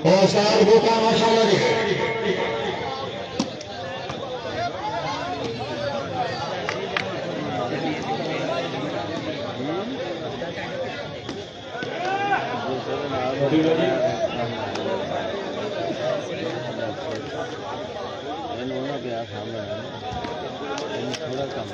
और भूखा माशाल्लाह जी थोड़ा कम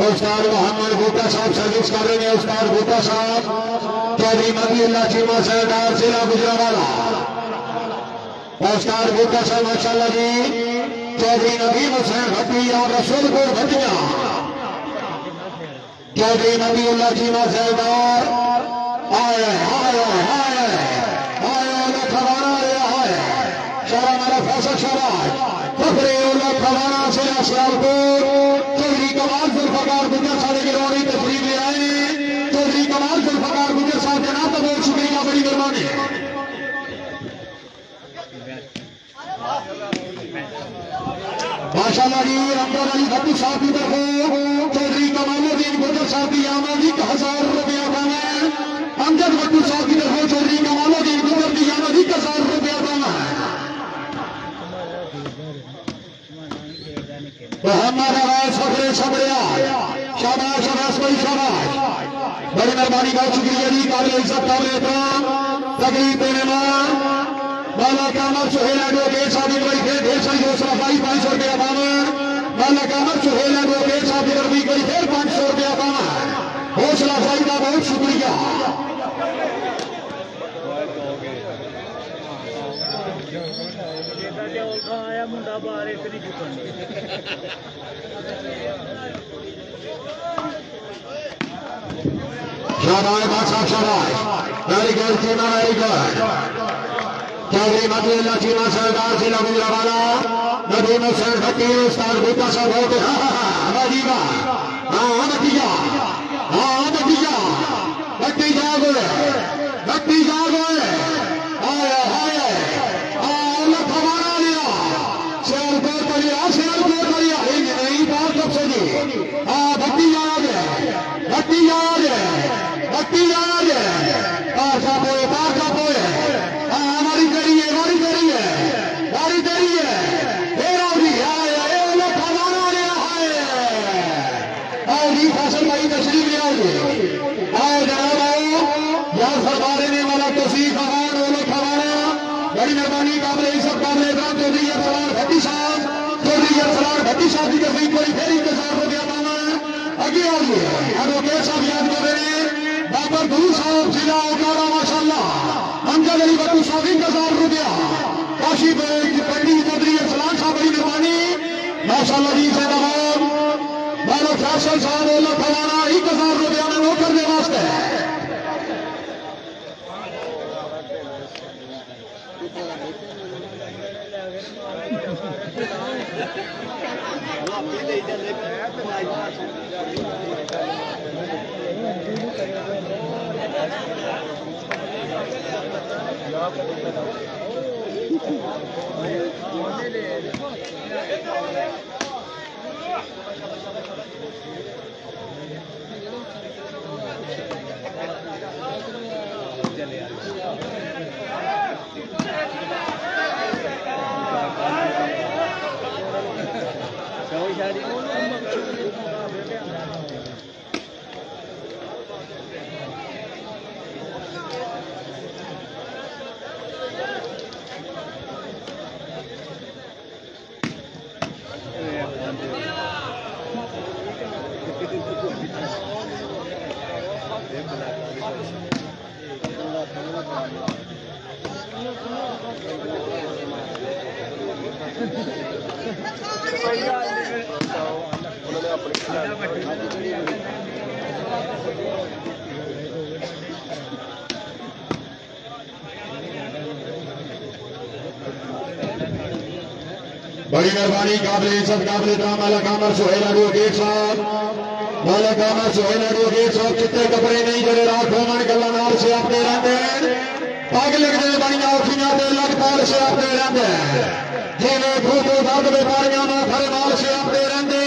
उस्ताद मोहम्मद भूटा साहब सर्विस करेंगे। उस्ताद भूटा साहब चौधरी मदीउल्लाह चीमा सरदार जिला गुजरावाला। उस्ताद भूटा साहब माशाल्लाह जी चौधरी नबीम हुसैन भट्टी और रसूलपुर भटिया चौधरी मदीउल्लाह चीमा सरदार आए आए आए आए खवाना आए सारा हमारा फैसल शराज फखरे खवाना से सियालपुर चौधरी कमाल जुल्फकार गुजर साहब की रोनी तस्वीर ले आए। चौधरी कमाल जुल्फकार गुजर साहब के नाम बहुत शुक्रिया बड़ी मेहरबानी माशाल्लाह जी। अब्दुल अली भट्टी साहब की तरफ चौधरी कमालुद्दीन गुजर साहब की आमद 1000 रुपया का है। अमजद भट्टी साहब की तरफ चौधरी कमालुद्दीन गुजर की आमद 1000 रुपया का है। मोहम्मद अवास फखरे सबरिया शाबाश शाबाश भाई शाबाश बड़ी मेहरबानी बहुत शुक्रिया जी। काबिल इज्जत काबिल एहतराम तकलीफ देने वाला कामर सुहेल एडवोकेट साहब भाई फिर ढेर सारी हौसला भाई 500 रुपया पावन वाला कामर सुहेल एडवोकेट साहब की तरफ गई फिर 500 रुपया पावन हौसला भाई का बहुत शुक्रिया। आया मुंडा बाहर इतनी दुकान शाबाश बादशाह शाबाश very good Cheema very good. Chaudhary Madiullah Cheema सरदार जिला गुजरावाला नदीम हुसैन भट्टी उस्ताद भूटा साहब बहुत भतीजा भतीजा भट्टी जाग भट्टी जाग आया आया खबारा लिया सियालकोट बढ़िया सियालकोट बढ़िया नहीं बात कब से जी भट्टी याद है भट्टी याद है भट्टी याद है बार का पोए हमारी करी है हमारी करी है हमारी करी है तेरा भी खबारा लिया है और जी फसल भाई तशरीफ ले आओगे और जनाब आओ यार फरमाने ने वाला तौसीफ अवान वो लोग खबारा बड़ी मेहरबानी काबिल इज्जत काबिल एहतराम चौधरी अरसलान भट्टी साहब चौधरी अरसलान भट्टी साहब की तस्वीर कोई फिर 1000 रुपया पावा आगे आइए एडवोकेट साहब याद कर रहे हैं बाबर गुरु साहब जिला उकाड़ा माशाल्लाह अमजद अली भट्टी साहब 1000 रुपया काशी पंडित चौधरी अरसलान साहब बड़ी मेहरबानी माशाल्लाह जी जिंदाबाद बालो फैसल साहब वो लोग खवाना 1000 रुपया में वो करने वास्ते बड़ी मेहरबानी काबिल इज्जत काबिल मालिक आमर सुहेल एडवोकेट साहब मालिक आमर सुहेल एडवोकेट साहब चिट्टे कपड़े नहीं जड़े रात होमन गल्ला नाल से आपते रहते पग लिखते बड़िया औखियां ते लग पाल से आपते रहते जिन्हें खूबो दर्द व्यापारियां ना खरे नाल से आपते रहते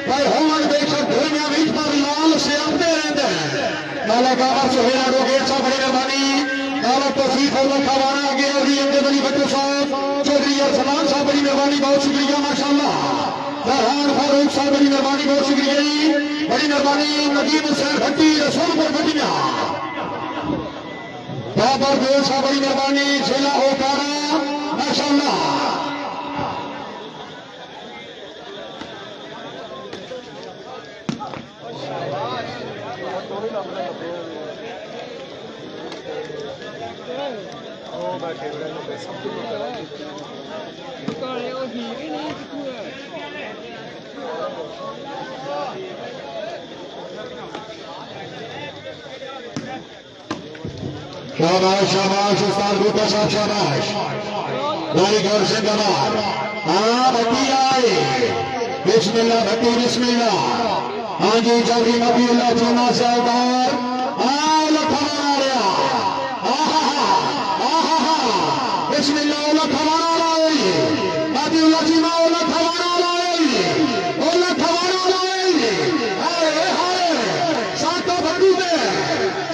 पर होमन बेशक दुनिया बीच पर लाल से आपते रहते मालिक आमर सुहेल एडवोकेट साहब बड़ी मेहरबानी मालिक तौफीक और खवाना आगे अभी इंदे बली बच्चों साहब चौधरी सलमान साहब बड़ी मेहरबानी बहुत शुक्रिया माशाल्लाह फरहान फारूक साहब बड़ी मेहरबानी बहुत शुक्रिया जी बड़ी मेहरबानी नदीम हुसैन भट्टी रसूलपुर भट्टिया बाबर गोल साहब बड़ी मेहरबानी जिला ओकारा माशाल्लाह शाबाश शाबाश उस्ताद गुप्ता साहब शाबाश भाई गौर जिंदाबाद हाँ भट्टी आए बिस्मिल्लाह भट्टी बिस्मिल्लाह हाँ जी चौधरी नबीउल्लाह चूना सरदार बिस्मिल्लाह खवाना लाए नबीउल्लाह चूना खवाना लाए खवाना लाए हाय हाय सातो भट्टी में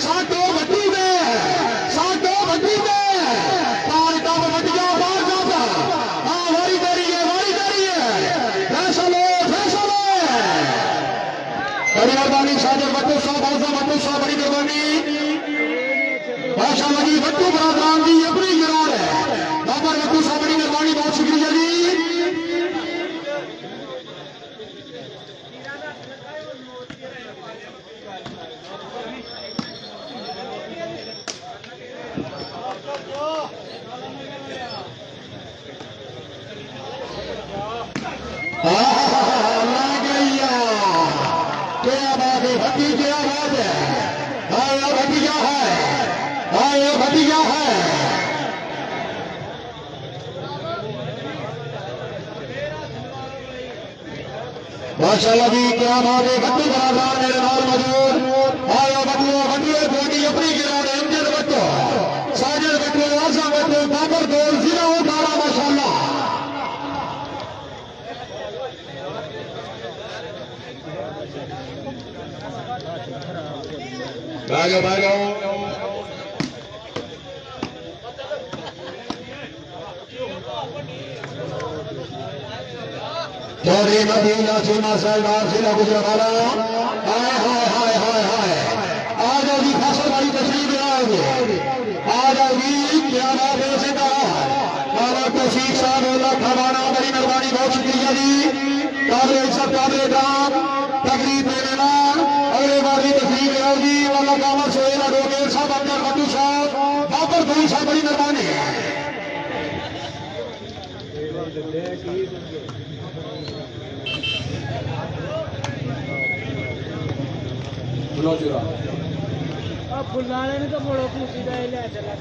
सातो भट्टी बड़ी मेहरबानी साजद भट्टू साहब आजम भट्टू साहब बड़ी मेहरबानी बादशाह लगी भट्टू बरादरान जी अपनी गिरार है बाबर भट्टू साहब बड़ी मेहरबानी बहुत शुक्रिया जी भतीजा है आया भतीजा है आया भतीजा है माशाल्लाह जी क्या बात है भट्टू बरादरान मेरे नाल मौजूद आया भट्टू भट्टू बोटी अपनी गिराने अमजद भट्टू साजिद भट्टू आजम भट्टू बाबर गोल जिला उठाना माशाल्लाह भागो चौधरी नबीउल्लाह चूना सरदार जिला गुजरावाला हाय हाय हाय हाय हाय आ जाओ जी फसल वाली तशरीफ ले आओगे आ जाओ जी क्या बात है सिद्धार्थ तौफीक साहब अल्लाह खवाना बड़ी मेहरबानी बहुत शुक्रिया जी काबिल इज्जत काबिल काम तकरीब मेहमान अगले बार भी तकरीब ले आओ जी वाला कामर सोहेल एडवोकेट साहब अब्दुल भट्टू साहब बाबर गोल साहब बड़ी मेहरबानी फुलाने ने तो बड़ो खुशी का ले चला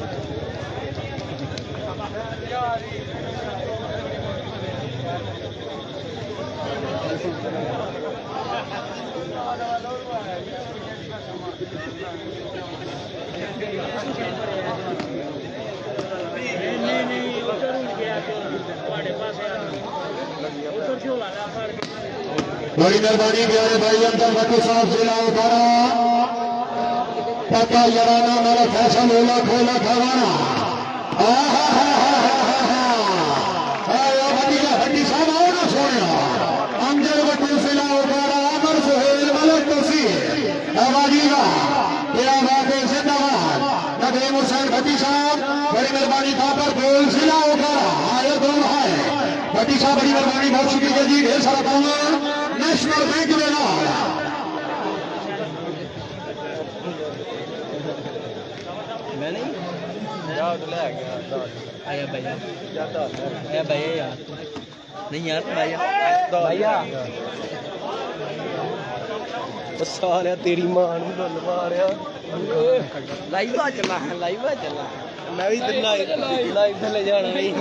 नहीं उधर गया तो तुम्हारे पास उधर क्यों लाना बड़ी मेहरबानी प्यारे भाई अब्दुल भट्टू साहब जिला उठाना पक्का याराना मेरा फैसल होला खोला खवाना भट्टी साहब आओ ना सोने अमजद भट्टू जिला उठाना अमर सुहेल मलिक तौफीक आवाजीगा क्या बात है जिंदाबाद नदीम हुसैन भट्टी साहब बड़ी मेहरबानी बाबर गोल जिला उठाना आए दोनों है भट्टी साहब बड़ी मेहरबानी बहुत शुक्रिया जी ढेर सारा काम नेशनल बैंक में ना आया भैया आया भैया यार नहीं यार भैया सारे तेरी मां ਨੂੰ ਦੁੱਲ ਮਾਰਿਆ लाइव चला है लाइव चला मैं भी लाइव थले जाना नहीं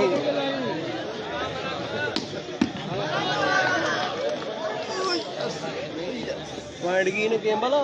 पॉइंट की ने गेम वाला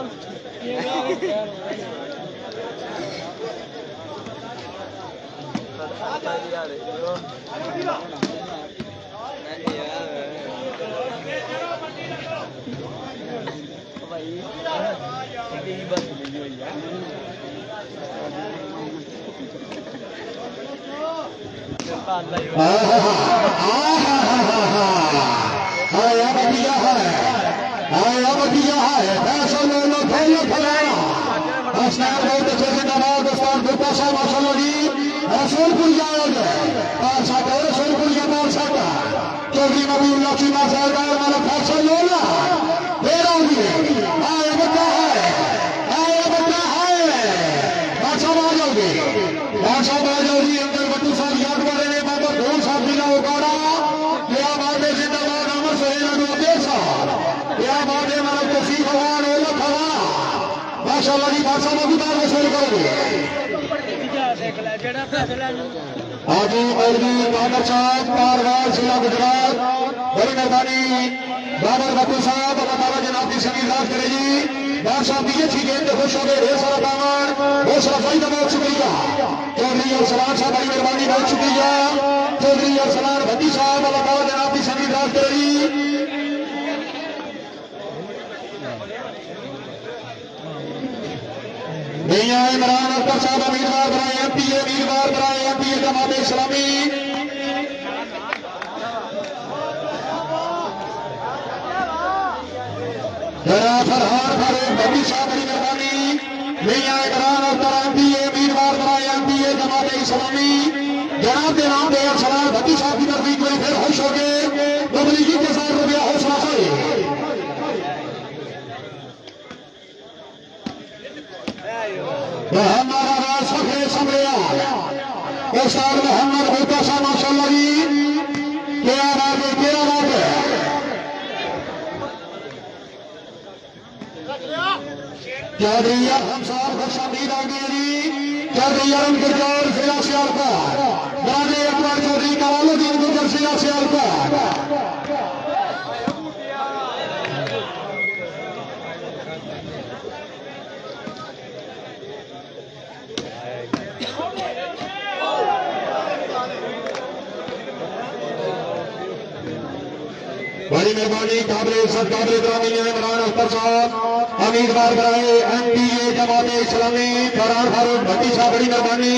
चौधरी नबीउल्लाह की सरकार वाला फैसला लोला फिर आओगे आए बच्चा है बादशाह आ जाओगे अंदर बट्टू साहब याद कर रहे हैं बाबा ढोल साहब जी का उकाड़ा क्या बात है जिंदाबाद अमर सोहेल साहब क्या बात है मानव तसीफ भगवान ओला भगवान माशाअल्लाह जी बादशाह को किताब वसूल करोगे हाजी मौलवी बाबर साहब कारवार जिला गुजरात बड़ी मेहरबानी बाबर बट्टू साहब अल्लाह ताला जनाब की सभी राज करे जी बादशाह की अच्छी गेंद खुश हो गए ढेर सारा दामन बहुत सारा फायदा बहुत शुक्रिया चौधरी अरसलान साहब बड़ी मेहरबानी बहुत शुक्रिया चौधरी अरसलान भट्टी साहब अल्लाह ताला जनाब की सभी राज करे जी मियां इमरान अख्तर साहब उम्मीदवार बनाए एमपीए जमात इस्लामी जनाब फरहान फारूक भट्टी साहब बड़ी मेहरबानी मियां इमरान अख्तर एमपीए उम्मीदवार बनाए एमपीए जमात इस्लामी जनाब के नाम दे अरसलान भट्टी साहब की तरफ एक बार फिर खुश हो गए तबलीगी के साथ रुपया हौसला से मोहम्मद फखरे समरिया उस्ताद मोहम्मद भुट्टो साहब माशाअल्लाह जी क्या बात है चौधरी हम साहब खुश आमदीद आ गए जी चौधरी अरुण गुर्जर जिला सियालकोट बरादरी अकबर चौधरी कमालुद्दीन गुर्जर जिला सियालकोट बड़ी मेहरबानी काबिल इमरान अख्तर साहब उम्मीदवार बनाए एमपीए जमात इस्लामी फरहान फारूक भट्टी साहब बड़ी मेहरबानी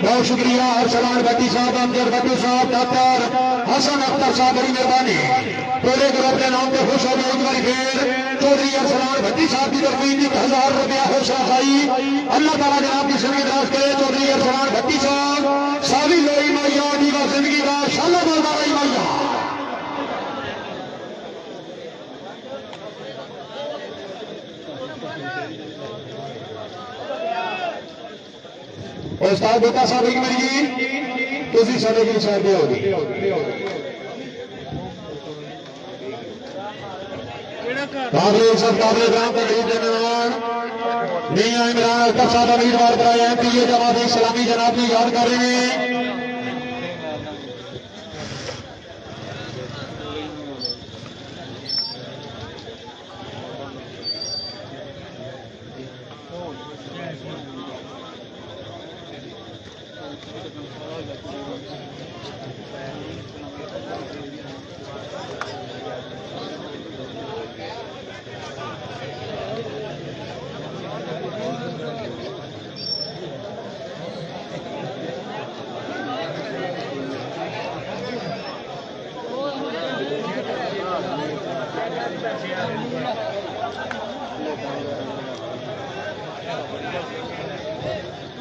बहुत शुक्रिया अरसलान भट्टी साहब अमजद भट्टू साहब डॉक्टर हसन अख्तर साहब बड़ी मेहरबानी पूरे ग्रुप के नाम पे खुश हो गए एक बार फिर चौधरी अरसलान भट्टी साहब की तरफ 1000 रुपया हौसला अफजाई अल्लाह ताला जनाब की जिंदगी दराज करे चौधरी अरसलान भट्टी साहब सारी लोई मैया की जिंदगी का शाला बोलता रही मैया उस्ताद बता साहब एक मिनट जी तुसी साडे की साइड पे होगी काबिल सब काबिल ग्राम का गरीब जनवान मियां इमरान अख्तर साहब उम्मीदवार बनाए एमपीए जमात इस्लामी जनाब की याद कर रहे हैं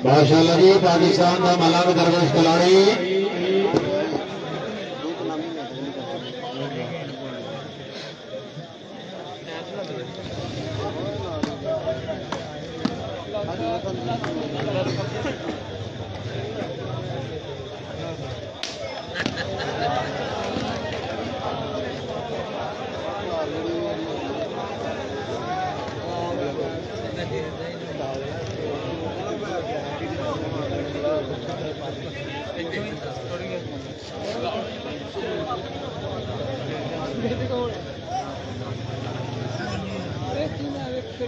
माशाअल्लाह जी पाकिस्तान का मलांग दरवेश खिलाड़ी ये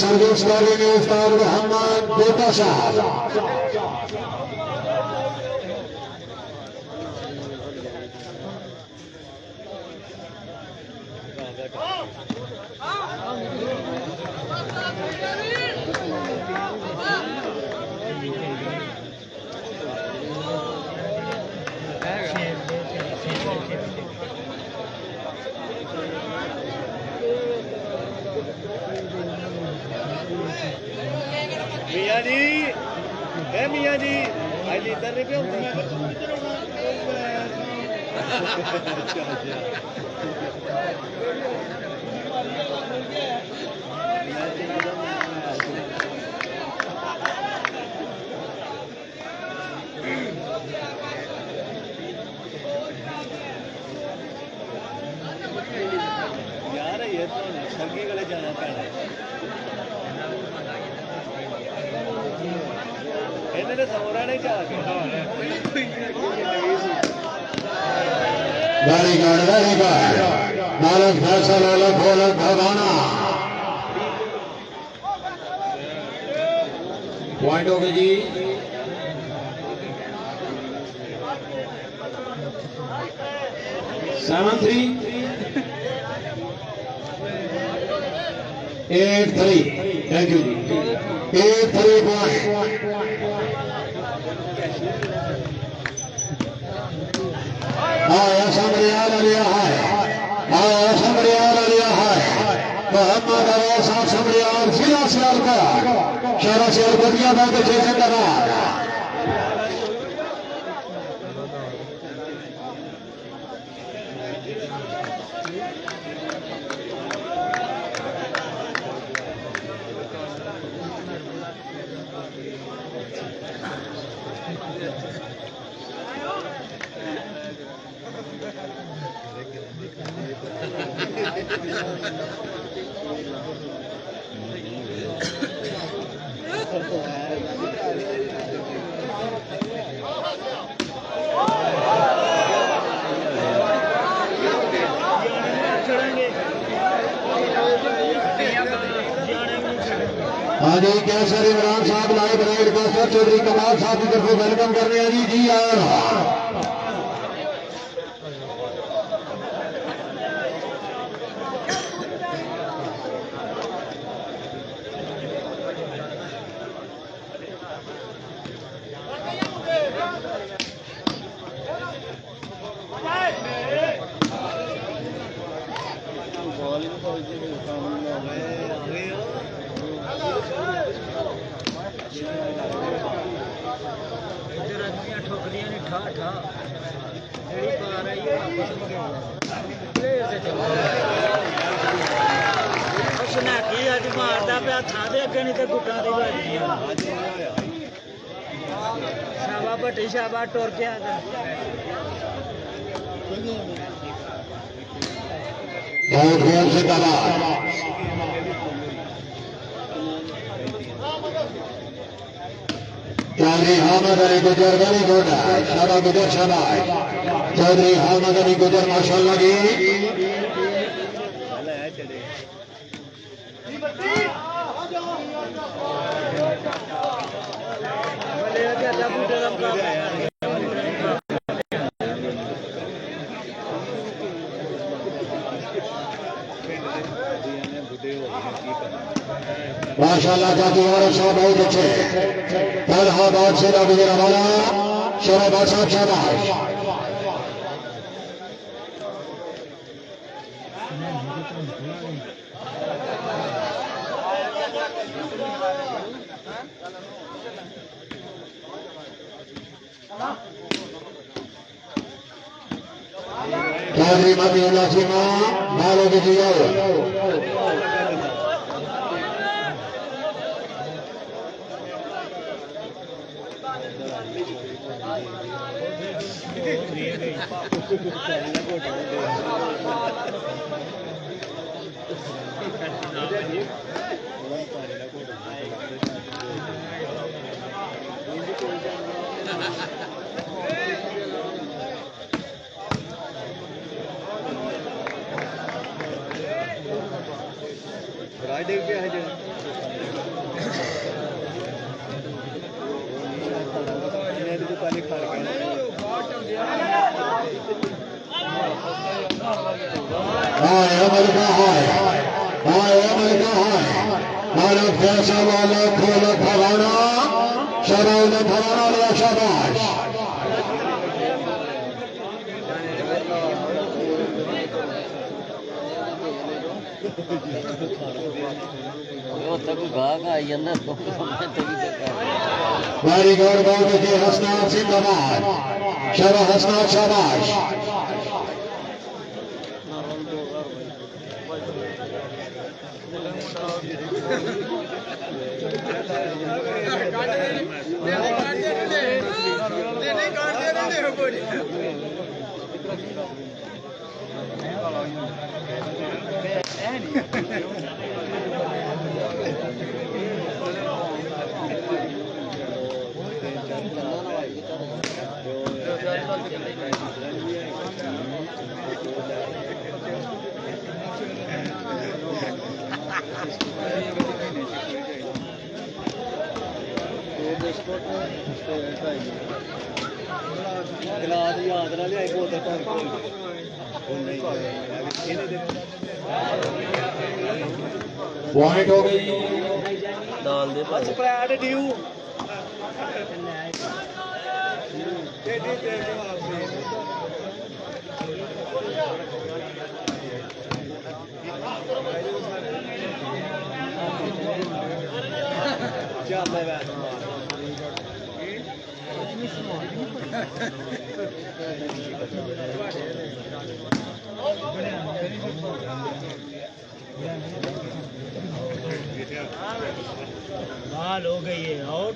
सर्विस करेंगे उस्ताद मोहम्मद बेटा साहब। मियाँ जी, ए मियाँ जी, आज इधर नहीं पे यार ये तो संगी गले जाना पैना इन्होंने सौरा नहीं जाके वेरी गुड बालक फैसल अलग खोलक भगाना पॉइंट हो गई जी। 7-3 8-3 थैंक यू जी। 8-3 पॉइंट आया समरियाल लिया है, आया समरियाल लिया है मोहम्मद अवैस साहब समरियाल जिला सियालकोट शहर सियालकोटिया का के छह करना हाँ जी कैसर इमरान साहब लाइव राइड कैसर चौधरी कमाल साहब की तरफ से वेलकम करने हैं जी। जी ठोकरियां नहीं ठा ठा ਜਿਹੜੀ ਪਾ ਰਹੀ ਹੈ ਆਪਸ ਵਿੱਚ ਉਸਨੇ ਕੀ ਅੱਜ ਮਾਰਦਾ ਪਿਆ ਥਾਂ ਦੇ ਅੱਗੇ ਨਹੀਂ ਤੇ ਗੁੱਟਾਂ ਦੀ ਵੱਜਦੀਆਂ ਸ਼ਾਬਾ ਭੱਟੀ ਸ਼ਾਬਾ ਟੁਰ ਗਿਆ बहुत जोर से दबा चौधरी हामद अली गुजर वेरी गुड शाबा गुजर शाबाश चौधरी हामद अली गुजर माशाल्लाह जी। माशाल्लाह जाती और सब बहुत अच्छे फैलाबाद से गुजरा वाला शराबाद साहब शाबाश चौधरी मबीउल्लाह सीमा बालों की जियो ਰਾਜ ਦੇਖ ਕੇ ਹਜੇ ਇਹਨੇ ਦੀ ਪਾਣੀ ਖਾ ਕੇ हाय अमेरिका हाय अमेरिका हाय मालक फैसा वाला खोला फलाना शराब ने फलाना लिया शाबाश वेरी गुड बॉल देखिए हसनाथ जिंदाबाद शरा हसनाथ शाबाश गिलास याद ना लिया बोतल भर पॉइंट हो गई दाल दे स्प्रेड ड्यू बॉल हो गई है आउट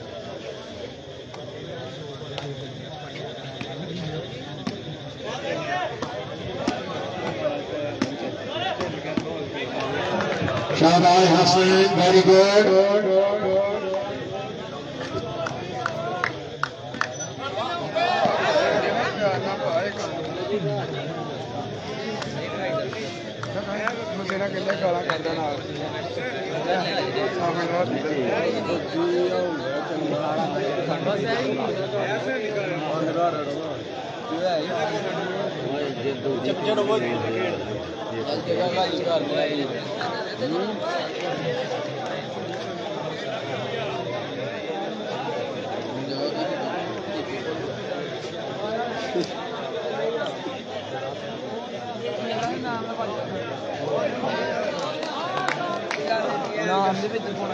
शाबाश हसन वेरी गुड मेरा किले गाला करदा नाल नाम दे विच phone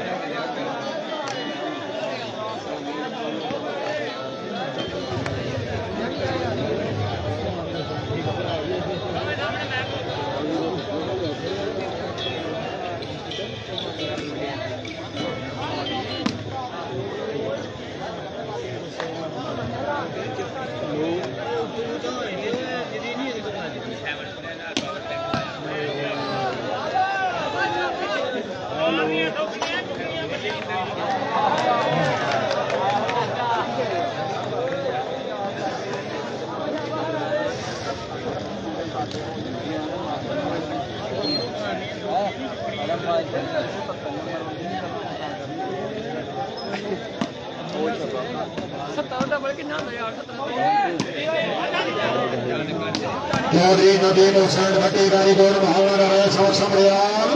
Chaudhary Nadeem Hussain Bhatti very good Mohammad Awais और समरियाल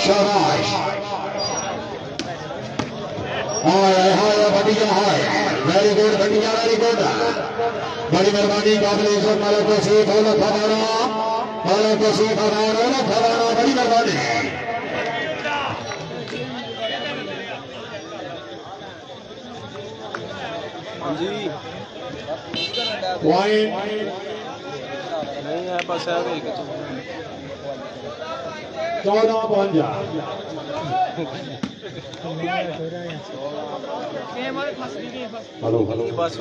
शाबाश हाय हाय बढ़िया हाय वेरी गुड बढ़िया वेरी गुड बड़ी मेहरबानी काबिल इज्जत मालिक तौसीफ और खवाना मालिक तौसीफ और खवाना बड़ी मेहरबानी पॉइंट नहीं है बस है 14-5 हेलो हेलो बस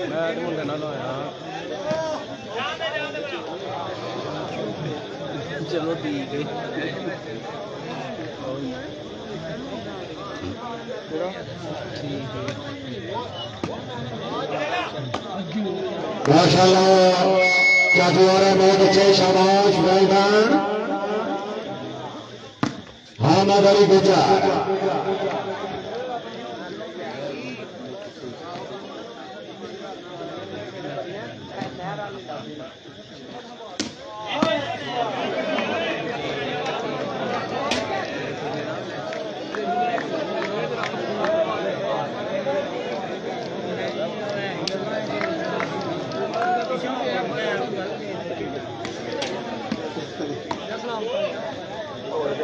मैं मुंडे नाल आया चलो ठीक है माशाल्लाह चाचू आ रहे बहुत अच्छे शाबाश भाईजान हामिद अली गुजर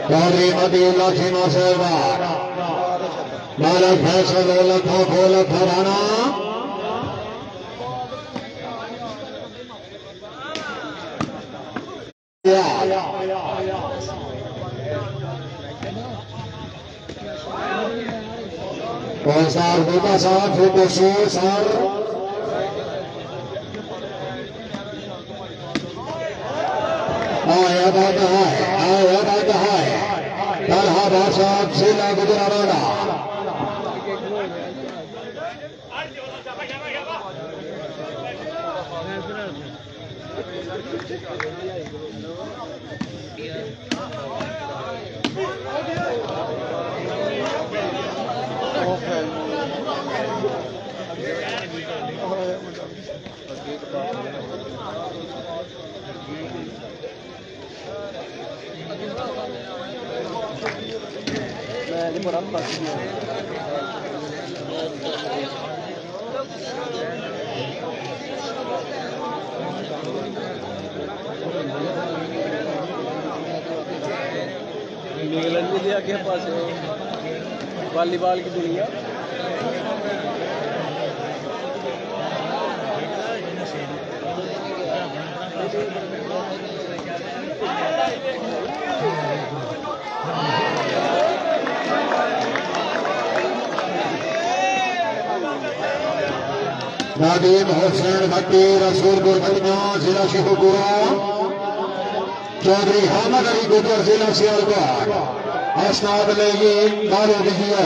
चौधरी मदीउल्लाह खीमा साहब मालिक फैसल दौलत हो गोलत हराना और सार बेटा साहब फोटो शो सर आया बात है तलहा बादशाह जिला गुजरावाड़ा इंग्लैंड में लिया के पास वॉलीबॉल की दुनिया नादीम हुसैन भट्टी रसूलपुर बलिया जिला शेखुपुरा चौधरी हामिद अली गुजर जिला सियालकोट असनाद लेगी दारू बिजिया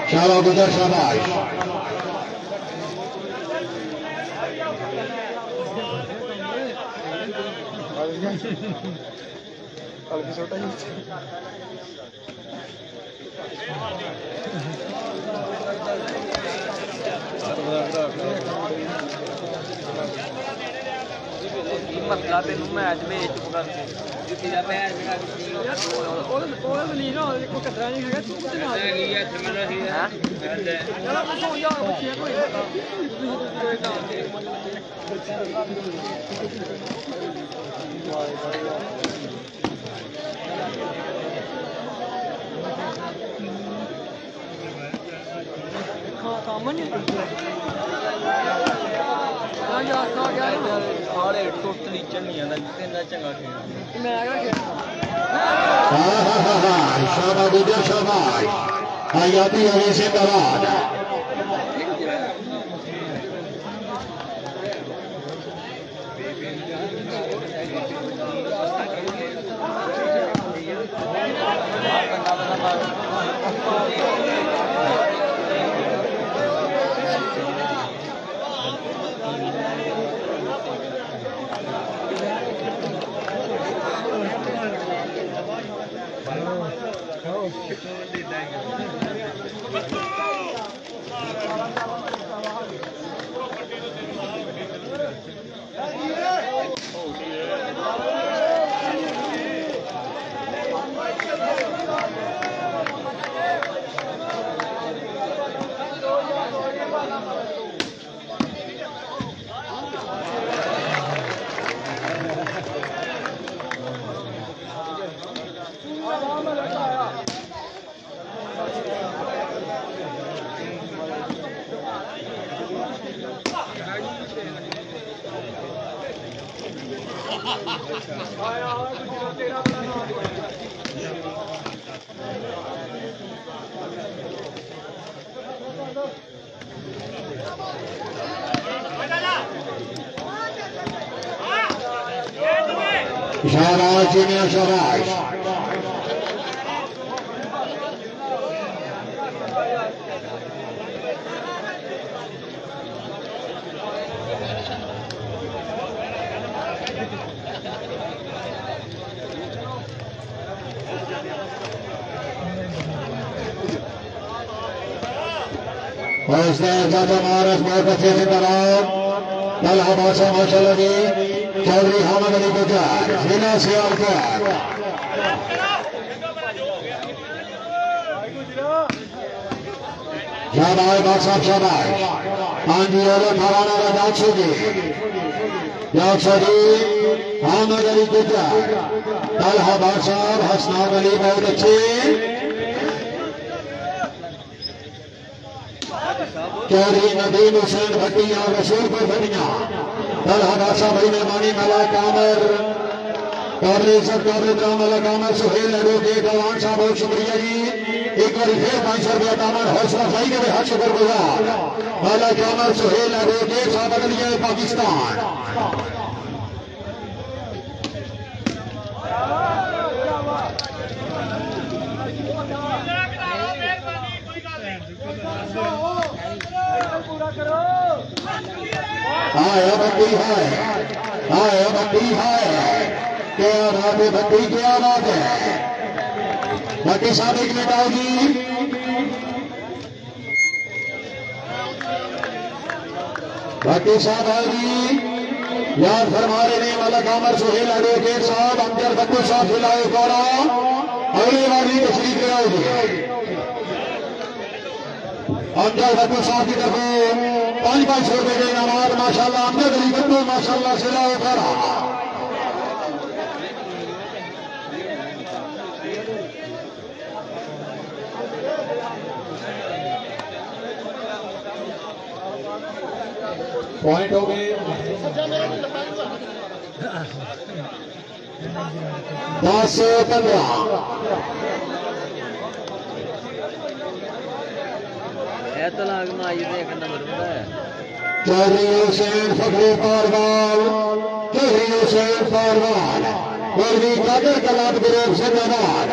शाबाश गुजर शाबाश मसला तेन मैच में चुप कर सारे टोटली चढ़निया चंगा खेल शाबाश गुजर शाबाश हयाती हवे से बराद शाबाश जीनिया शाबाश महाराज बहुत अच्छे से दबाव कल हमाशा माशाल्लाह जी चौधरी हामिद अली गुजर जिला सियालकोट शाबाश बादशाह शाबाश हाँ जी और खराना का जाक्षो जी हामिद अली गुजर कल बादशाह हसनान अली बहुत अच्छे चौधरी नदीम हुसैन भट्टिया रसूलपुर भट्टिया तलहा बादशाह भाई मेहमानी मला कामर काबले सब काबले मला कामर सुहेल एडवोकेट अवान साहब बहुत शुक्रिया जी एक बार फिर 500 रुपया कामर हौसला भाई के हाथ शुक्रगुजार मला कामर सुहेल एडवोकेट साहब बदलिया पाकिस्तान बत्ती है क्या बात है बत्ती क्या बात है बत्ती साहब एक मिनट आओगी बत्ती साहब आओगी याद फरमा रहे वाला कामर सुहेल एडवोकेट साहब अमजद बत्तू साहब खिलाए कौड़ा अगले वाली तशरीफ ले आओगे अमजद बत्तू साहब की तरफ 500 रुपए के इनाम माशाल्लाह अमजद अली बत्तू माशाल्लाह से लाओ कौड़ा पॉइंट हो गए 10-15 तलाक में आई देख नंबर है चौधरी हुसैन फखरे पारवाल चौधरी हुसैन पारवाल चौधरी कादर कलाब ग्रुप से मैदान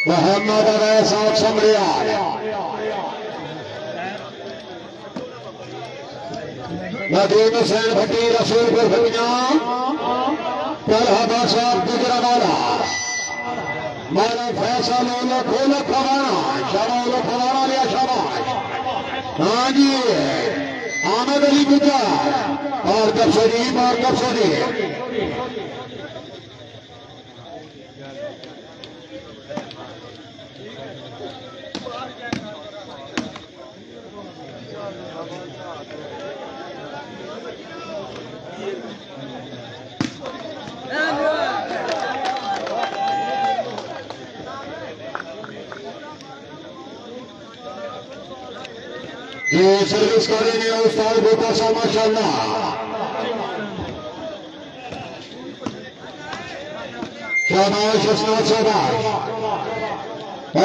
मोहम्मद अवैस साहब समरिया नदीम हुसैन भट्टी रसूलपुर भट्टिया तलहा साहब गुजरावाला माना फैसल खोलो खवाना शाबाश खवाना लिया शाबाश हाँ जी आमद अली गुजर और कब शरीफ और कब शरीफ ये सर्विस करेंगे उस्ताद गोपा साहब माशाल्लाह शाबाश हसनात शाबाश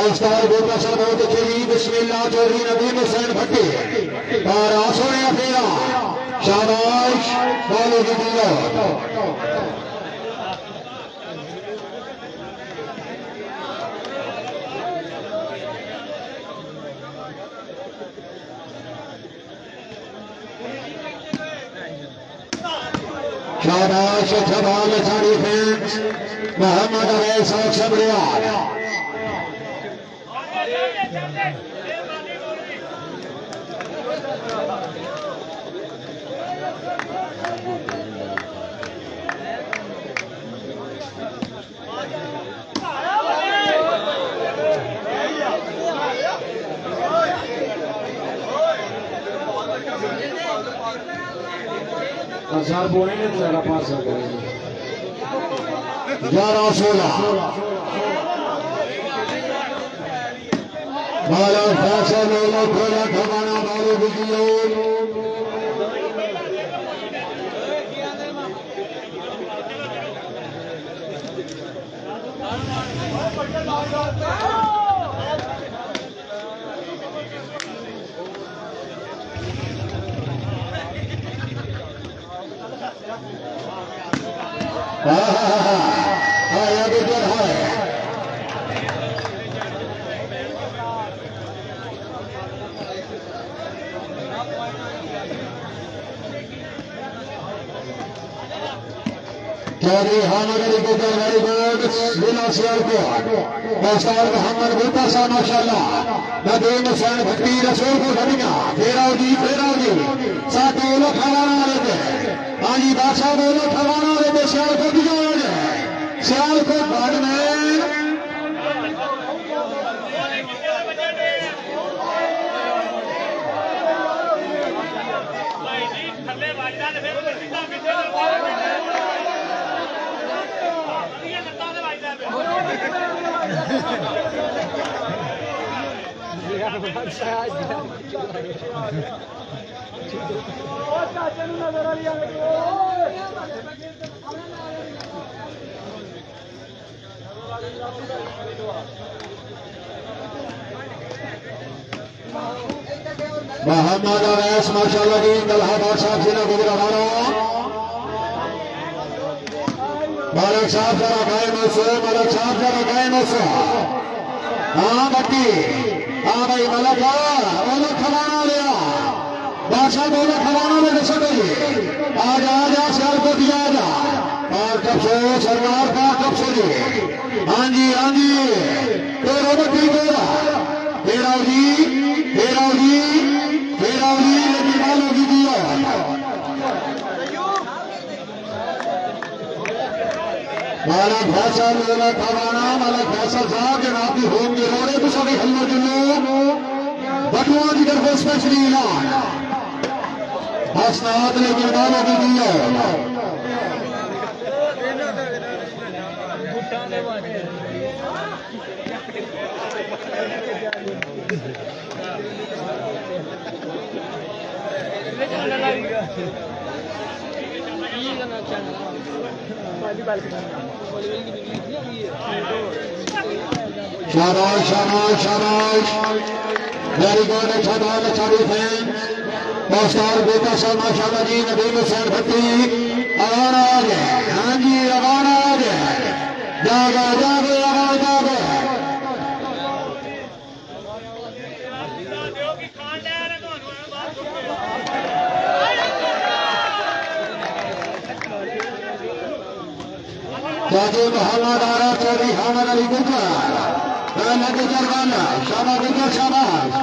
उस्ताद गोपा साहब बहुत अच्छे बिस्मिल्लाह चौधरी नदीम हुसैन भट्टी और आंसू ने फेरा शाबाश बालों की दीवार शाबाश छबाल साड़ी फैंस मोहम्मद अवैस साहब समरिया हजार बोले ने तेरा 500 करेंगे 11-16 बाला फैसल लोलो खोला ठमाना बालू बिजलो ये विकेट है चौधरी हामिद अली को वेरी गुड बिना सियालकोट मास्टर मोहम्मद बूटा साहब माशाल्लाह नदीम हुसैन भट्टी रसूलपुर घटिया फेराव जी साथ बोलो खवाना वाले थे हाँ जी बादशाह बोलो खवाना वाले थे सियालकोट की जो सियालकोट बाद में मोहम्मद अवैस माशाल्लाह की इलाहाबाद साहब जिला गुजरावाला मलक साहब जरा गाय मौसू हाँ बट्टी हाँ भाई मलक बोलो खवाना लिया बादशाह बोलो खवाना में दसो आजा सियालकोट दिया आजा और कब सो सरदार का कब सो जी हाँ जी तो रोबोटी बोला फेराव जी लेकिन वालों की दिया मालक फैसल खवाना मलक फैसल साहब जनाब की होम के रोड़े तो सभी हल्लो जुल्लो बटुआ की तरफ स्पेशली ऐलान हसनात लेकिन वालों की दिया शाबाश वेरी गुड अच्छा डिफेंस मास्टर बेटा साहब माशाल्लाह जी नदीम हुसैन भट्टी अवाना आ गए हाँ जी अवाना आ गए जागो चौधरी मोहम्मद आरा चौधरी हामिद अली गुजर शाबाश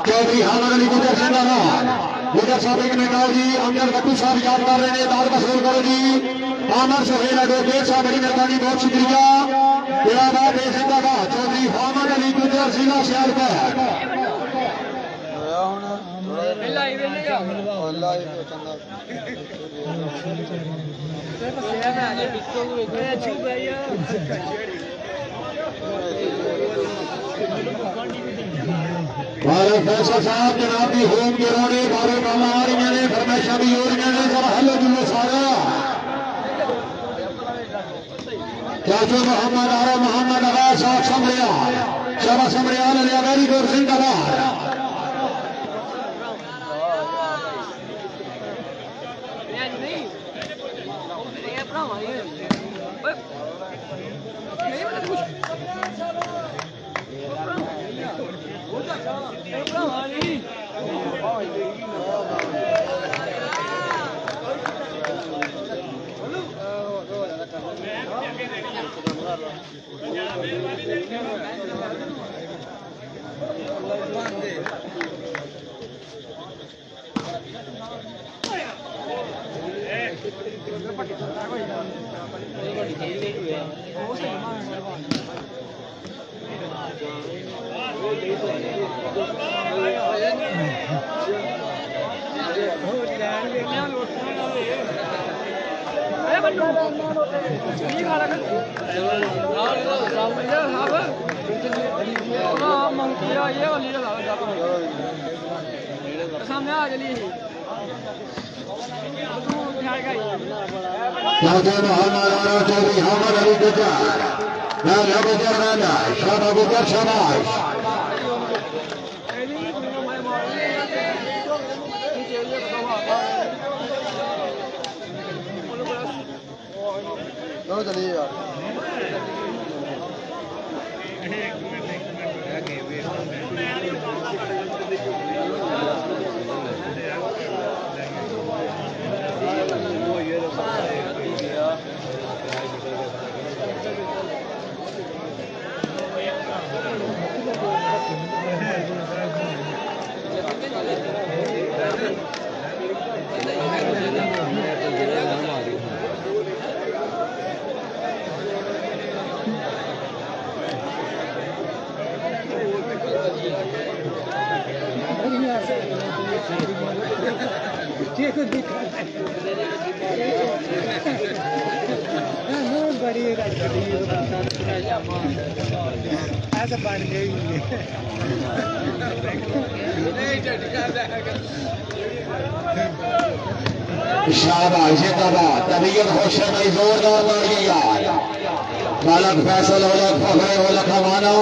चौधरी हामिद अली गुजर जिंदाबाद गुजर साहब एक नेता जी अमजद बट्टू साहब याद कर रहे हैं दाद वसूल करो जी आमर सुहेल एडवोकेट साहब बड़ी मेहरबानी बहुत शुक्रिया तेरा बात है जिंदाबाद चौधरी हामिद अली गुजर जिला सियालकोट फैसल साहब जनाब की होम के रोने बारे काला आ रही ने फरमाइशा भी हो रही ने जरा हल्लो जुल्लो सारा चाचो मोहम्मद आरा मोहम्मद अवैस साहब समरिया लिया वेरी गुड जिंदाबाद सामने आ चलिए Captain Muhammad Anwar Chaudhry, Hamad Ali Gujar. Now Gujar Nanda, Shaba Gujar Shabash. चलो चलिए यार ऐसा बन गई शाबाश जिंदाबाद तबीयत खुश है भाई जोरदार मार गया मालक फैसल ओलक फखरे ओलक हमाना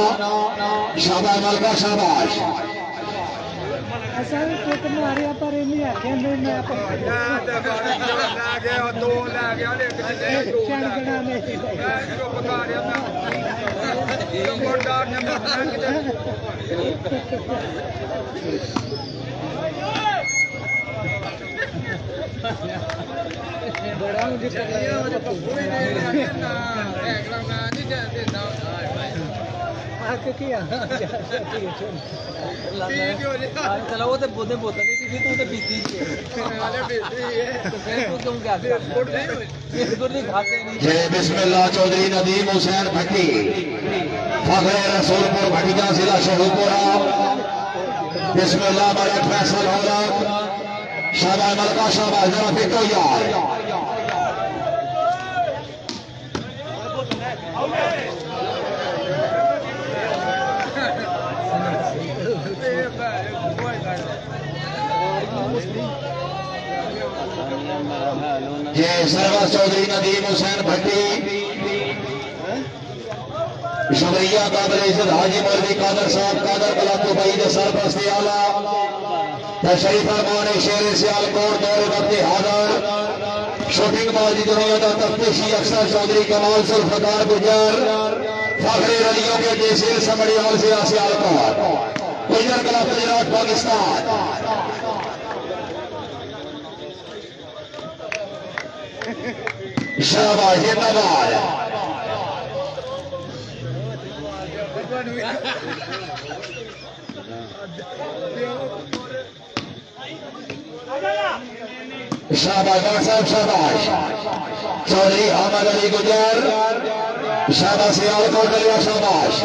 शाबाश मलका शाबाश असल तो तुम्हारे पर नहीं आके मैं अपन बड़ा मुझे चलो वो तो बोते बोतल नहीं पीती तू तो पीती ही है तुम क्या बिस्कुट नहीं खाते नहीं जय बिस्मिल्लाह चौधरी नदीम हुसैन भट्टी फखरे रसूलपुर भटिया जिला शेखुपुरा बिस्मिल्लाह मलक फैसल ओलक शाबाश मलका शाबाश जरा फेंको यार ये सरवा चौधरी नदीम हुसैन भट्टी शुक्रिया काबिल इज्जत हाजी मौलवी कादर साहब कादर कलातो भाई ने सरपरस्ती आला तशरीफ फरमाने शेर सियालकोट दौरे वक्त हादर शूटिंग बाजी दुनिया का तफ्तीशी अफसर चौधरी कमाल जुल्फकार गुजर फखरे रलियों के जैसे समड़ी अमल से सियालकोट गुजर कला गुजरात पाकिस्तान शाबाश जिंदाबाद शाबाश डॉक्टर साहब शाबाश चौधरी अहमद अली गुजर शाबाश सियालकोट गलिया शाबाश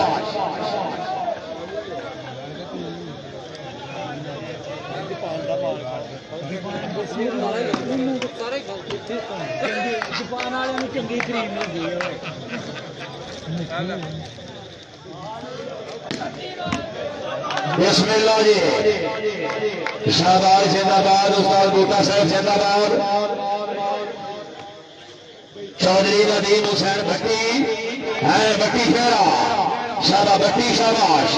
दुकान वाले ने चंगी खरीद नहीं दी बिस्मिल्लाह जी शाबाश जिंदाबाद उस्ताद बूटा साहब जिंदाबाद चौधरी नदीम हुसैन भट्टी है भट्टी फेरा शाबाश भट्टी शाबाश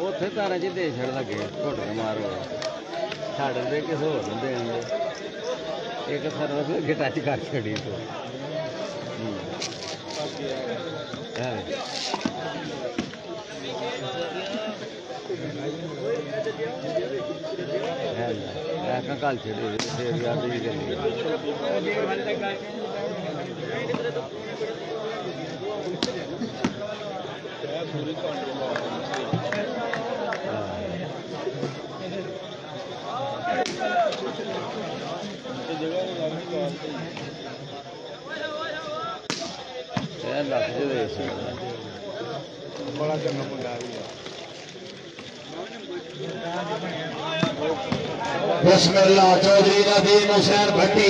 ਉੱਥੇ ਤਾਰਾਂ ਚ ਦੇ ਛੜ ਲੱਗੇ ਘੁੱਟ ਕੇ ਮਾਰੋ ਛੱਡ ਦੇ ਕਿਸੇ ਹੋਰ ਨੂੰ ਦੇਣਗੇ ਇੱਕ ਸਰਵਿਸ ਅੱਗੇ ਟੱਚ ਕਰ ਛੜੀ ਤੂੰ ਕੱਲ ਛੜੇ ਫੇਰ ਯਾਦ ਵੀ ਕਰੀ ਲੱਖ ਦੇ ਦੇ ਸੀ बड़ा चंगा मुंडा भी है बिस्मिल्लाह चौधरी नदीम हुसैन भट्टी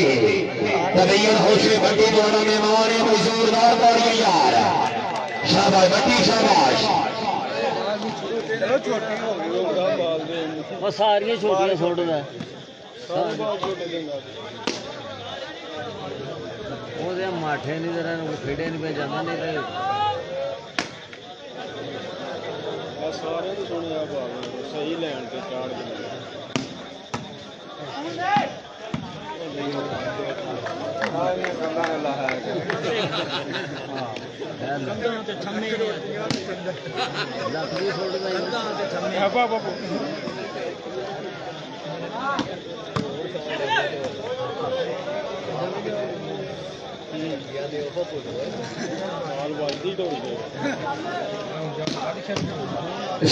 तबीयत होशे भट्टी दोनों मेहमान है कोई जोरदार तालियां यार शाबाश भट्टी शाबाश चलो छोटी हो गई वो बड़ा बाल दे ਉਹ ਸਾਰੀਆਂ ਛੋਟੀਆਂ ਛੋਟਦਾ सारे बाल छोटे देंगे ਉਹਦੇ ਮਾਠੇ ਨਹੀਂ ਜਰਾ ਨੂੰ ਖੇਡੇ ਨਹੀਂ ਪੈ ਜਾਂਦਾ ਨਹੀਂ ਤੇ आ सारे तो सुने आ बाल सही लैंड ते चाड़ के ਲੱਖ ਦੀ ਛੋਟਦਾ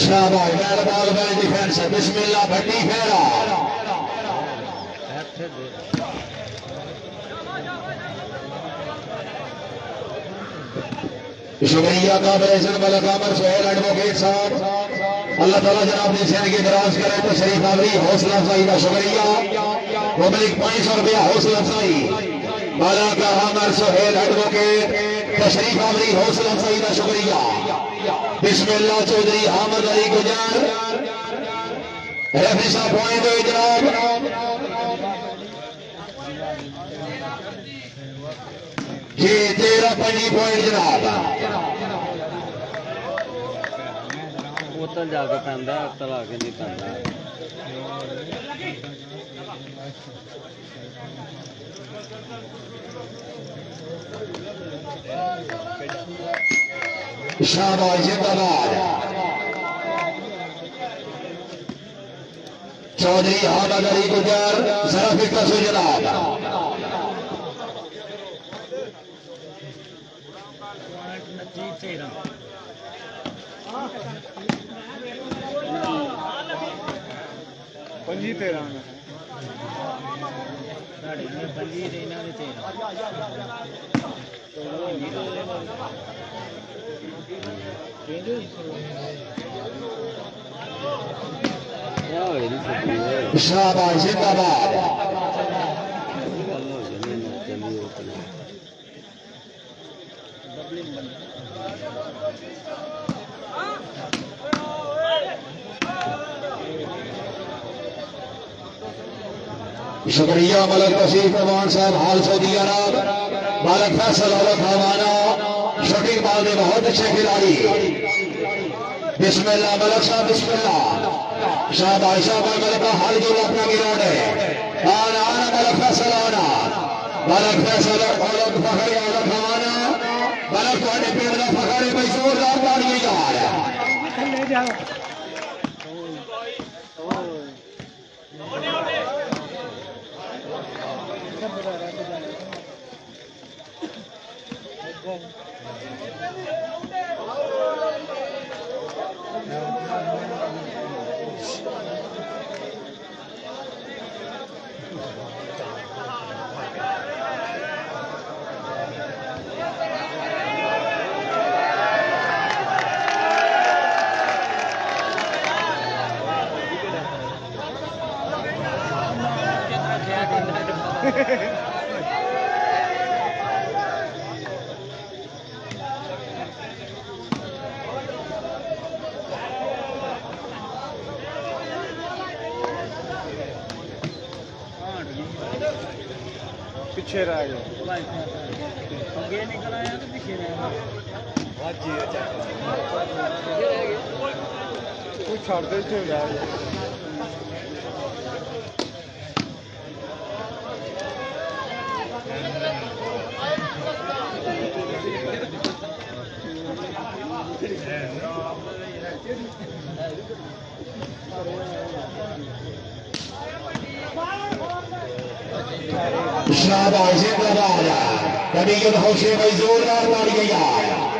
शाबाश बैल बैल डिफेंस बिस्मिल्लाह भट्टी फेरा ਇੱਥੇ ਦੇ शुक्रिया का ऑपरेशन मलक अमर सोहेल एडवोकेट साहब अल्लाह ताला जनाब ने जिंदगी दराज करे तो शरीफ आवरी हौसला अफजाई का शुक्रिया पब्लिक 500 रुपया हौसला अफजाई मलक अमर सोहेल एडवोकेट तशरीफ आवरी हौसला अफजाई का शुक्रिया बिस्मिल्लाह चौधरी अहमद अली गुजर रेफरी साहब पॉइंट दो जनाब जी 13 पॉइंट जनाब ਉੱਤਰ ਜਾ ਕੇ ਪੈਂਦਾ ਉੱਤਰ ਆ ਕੇ ਨਹੀਂ ਪੈਂਦਾ शाबाश जिंदाबाद चौधरी अहमद अली गुजर जरा फिक्र से जनाब पंजी 13 में क्या होए नहीं सकती शाबाश जिंदाबाद गल हो जानी चली उतनी शुक्रिया मलक तशीफ रमान साहब हाल सऊदी अरब मलक फैसल और खवाना शूटिंग बाल में बहुत अच्छे खिलाड़ी बिस्मिल्लाह मलक साहब बिस्मिल्लाह शाबाश शाबाश मलक का हाल जो अपना गिराउंड है आना आना मलक फैसल आना मलक फैसल और फखरे और खवाना मलक थोड़े पेड़ का फखरे में जोरदार तालियां जा रहा है पीछे रह गए आगे निकल आया तो पीछे रह कोई छाड़ दे थे रह गए शाबाश जिंदाबाद कभी ये हौसले में जोरदार तालियां यार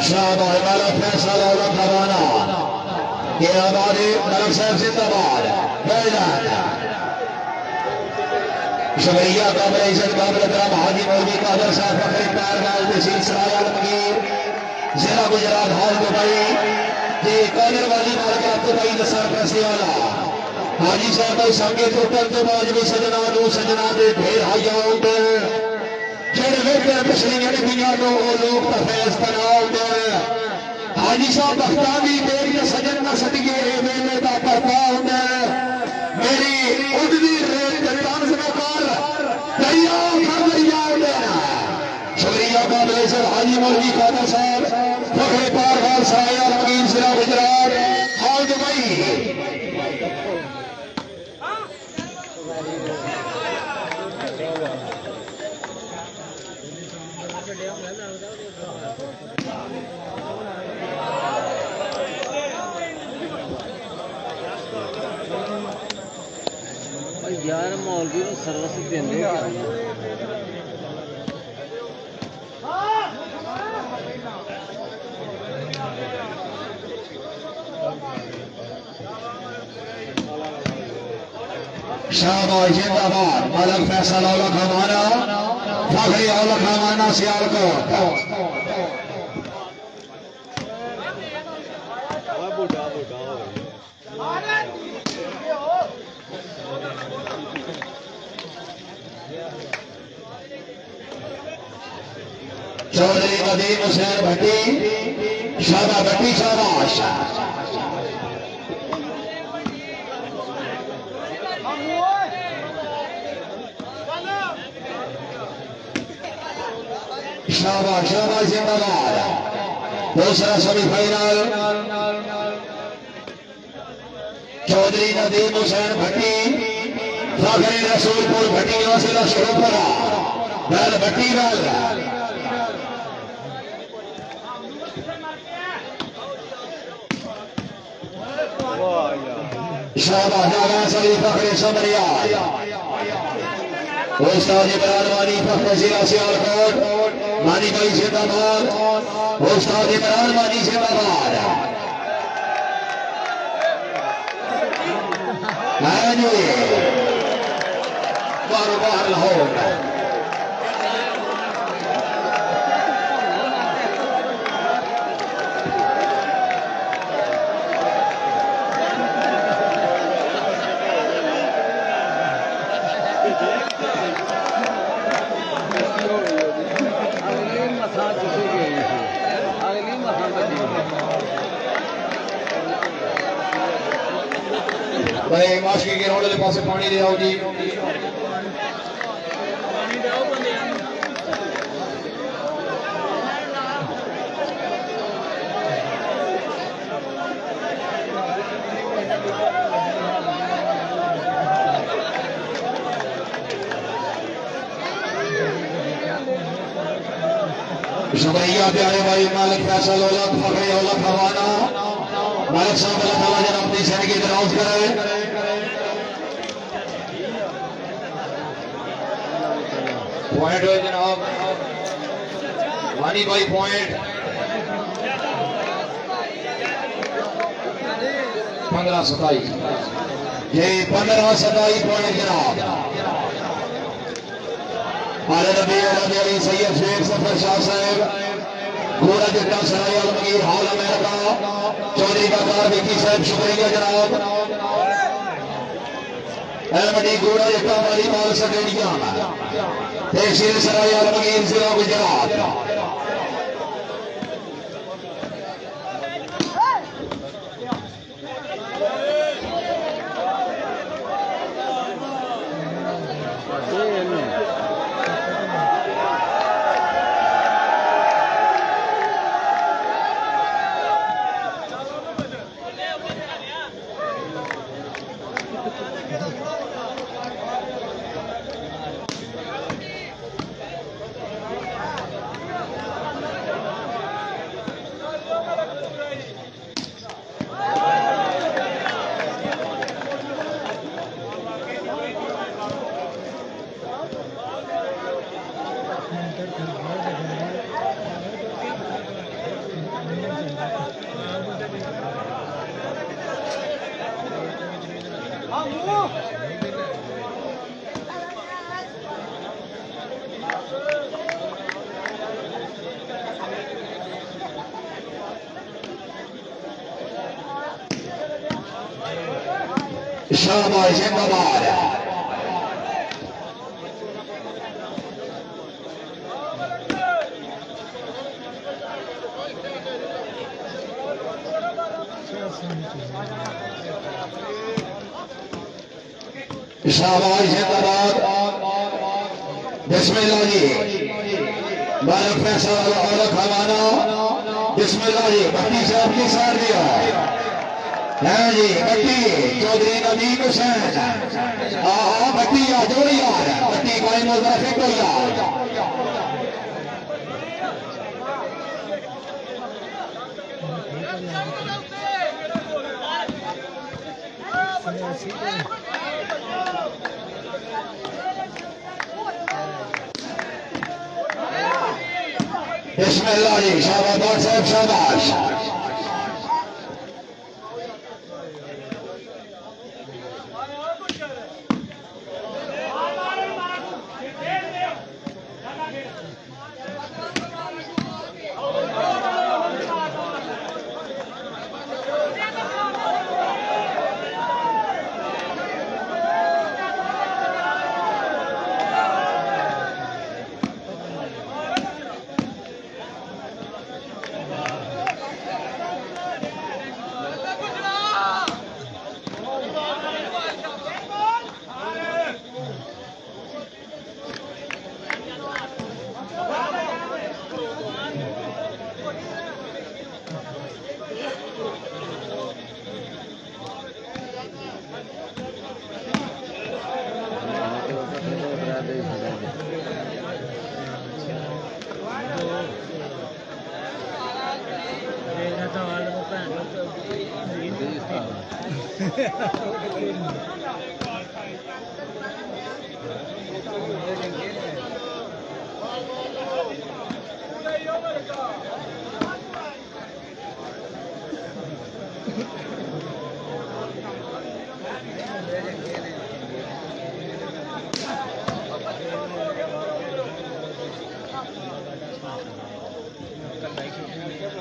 शाबाश मालिक फैसल और खवाना ये हमारे मलिक साहब जिंदाबाद शुक्रिया काबिल इज्जत काबिल एहतराम हाजी मौलवी कादर साहब फखरी कारगाल तहसील सराय आलमगीर जिला गुजरात हाल दुबई ये कादर वाली मार्केट दुबई का सरपरस्ती वाला हाजी साहब के संगे टोटल तो मौजूद सजना दो सजना दे ढेर हाया होते जेड़े वेखे पिछलियां नबियां नो ओ लोग ता फैज तनाव दे हाजी साहब बख्तावी देख के सजन ना सदके ए वेले दा परता हुंदा मेरी उड़दी रेत दे तंज में कर दरिया कर दरिया देना शुक्रिया काबिल इज्जत हाजी मौलवी कादर साहब फखरे कारगाल सराय आलमगीर जिला गुजरात हाल दुबई यार मौलवी को सर्विस देंगे शाबाश जिंदाबाद मलिक फैसल औला खवाना फखरी औला खवाना सियालकोट चौधरी नदीम हुसैन भट्टी शाबा भट्टी शाबाश शाबाश शाबाश जिंदाबाद दूसरा सेमीफाइनल चौधरी नदीम हुसैन भट्टी फखरी रसूलपुर भट्टी वसीला शुरूपुरा बैल भट्टी बैल शाबाश अली फखरे समरिया उस्ताद इमरान वानी फखरे जिला सियालकोट मानी भाई जिंदाबाद उस्ताद इमरान वानी जिंदाबाद बार बार लाहौर भाई माशकी के रोड के पास पानी ले आओ जी शुक्रिया प्यारे भाई मालिक फैसल औलख फखरी औलख खवाना मालिक साहब अल्लाह ताला जनाब अपनी जिंदगी दराज करे पॉइंट हो जनाब वानी भाई पॉइंट 15-27 ये 15-27 पॉइंट जनाब आले नबी अली सैयद शेख सफर शाह साहब घोड़ा जट्टा सराय आलमगीर हाल अमेरिका चौधरी का कार विकी साहब शुक्रिया जनाब एलमडी घोड़ा जट्टा वाली माल स्टेडियम तहसील सराय आलमगीर जिला गुजरात शाबाश जिंदाबाद शाबाश जिंदाबाद बिस्मिल्लाह जी बालक फैसल और खवाना बिस्मिल्लाह जी भट्टी साहब की सार दिया है जी भट्टी चौधरी नदीम हुसैन हाँ भट्टी आ जोड़ी यार भट्टी कोई नजर फिट हो यार बिस्मिल्लाह जी शाबाश साहब शाबाश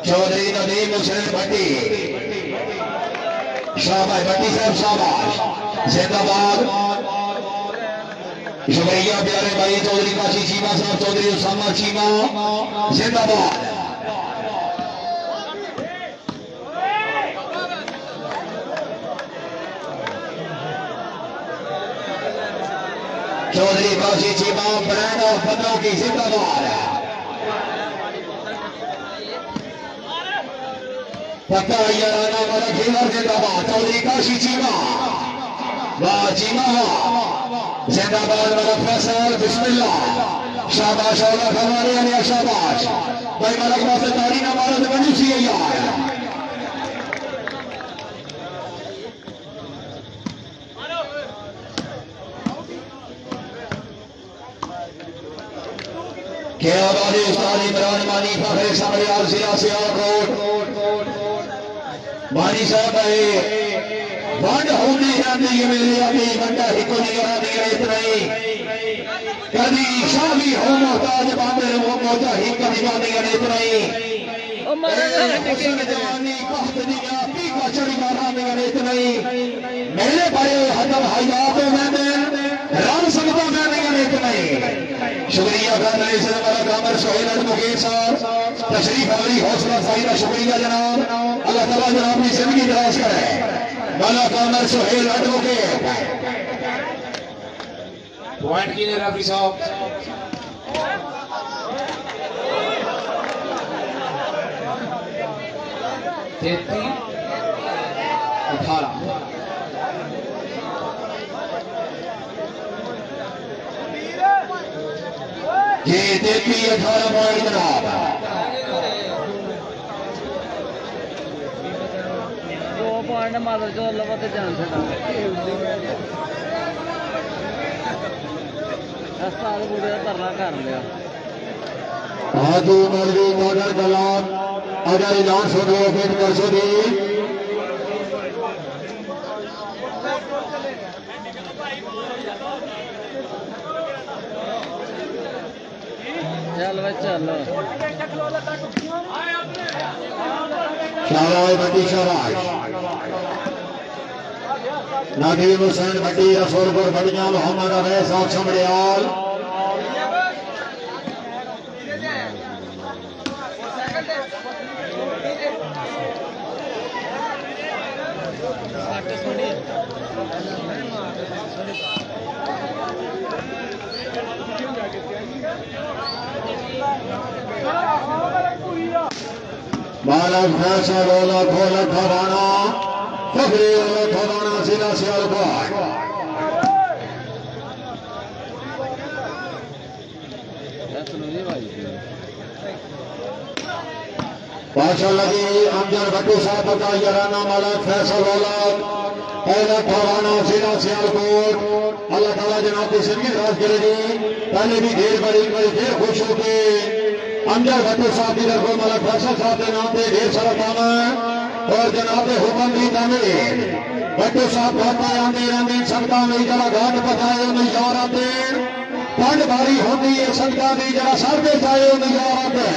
चौधरी नदीम हुसैन भट्टी शाबाश भट्टी साहब शाबाश जिंदाबाद शुक्रिया प्यारे भाई चौधरी काशी चीमा साहब चौधरी उसामा चीमा जिंदाबाद चौधरी काशी चीमा ब्रांड ऑफ बंदों की जिंदाबाद पक्का याराना वाला खेलर जिंदाबाद चौधरी काशी चीमा वाह चीमा जिंदाबाद वाला फैसल बिस्मिल्लाह शाबाश औला हमारे अलिया शाबाश भाई मलक वासे तारी ना मारो तो मंजू सी यार क्या वाली उस्ताद इमरान मानी फखरे समरियाल जिला सियालकोट मानी साहब है वंड होती जाती है मेरे अभी घंटा ही को नहीं आती है इतना ही कभी शादी हो मोहताज बांधे वो मोजा ही कभी बांधी है इतना ही जवानी कष्ट दिया पी का चढ़ी मारा में इतना ही मेरे बड़े हदम हयात मैंने राम संगता मैंने इतना ही शुक्रिया कामर सोहेल एडवोकेट साहब तशरीफ अवली हौसला अफजाई का शुक्रिया जनाब अल्लाह ताला जनाब की जिंदगी दराज करे वाला कामर सोहेल एडवोकेट पॉइंट की ने रफी साहब ये 18 पॉइंट जनाब दो पॉइंट मारो जो लवत जान छड़ा अस्ताद बुढ़े तरला कर लिया आदू मौलवी मॉडल कलाम अगर इलान सुनो फिर कर सो दी चल भाई चल शाबाश भट्टी शाबाश नदीम हुसैन भट्टी रसूलपुर बढ़िया मोहम्मद अवैस और छमड़ियाल बालक फैसा रोला खोला खवाना फकरी रोला खवाना जिला सियालकोट पाशा लगी अमजद भट्टू साहब का यराना मालक फैसल रोला पहला खवाना जिला सियालकोट अल्लाह ताला जनाब की जिंदगी राज करेगी पहले भी ढेर बड़ी फिर खुश होके अमजद भट्टू साहब की तरफ मलक फैसल साहब के नाम पे ढेर सारा काम है और जनाब हुक्म भी तामीर भट्टू साहब कहते आंदे रहते संगता में जरा घाट पकाए नजारा पे पंड भारी होती है संगता में जरा सर पे जाए नजारा पे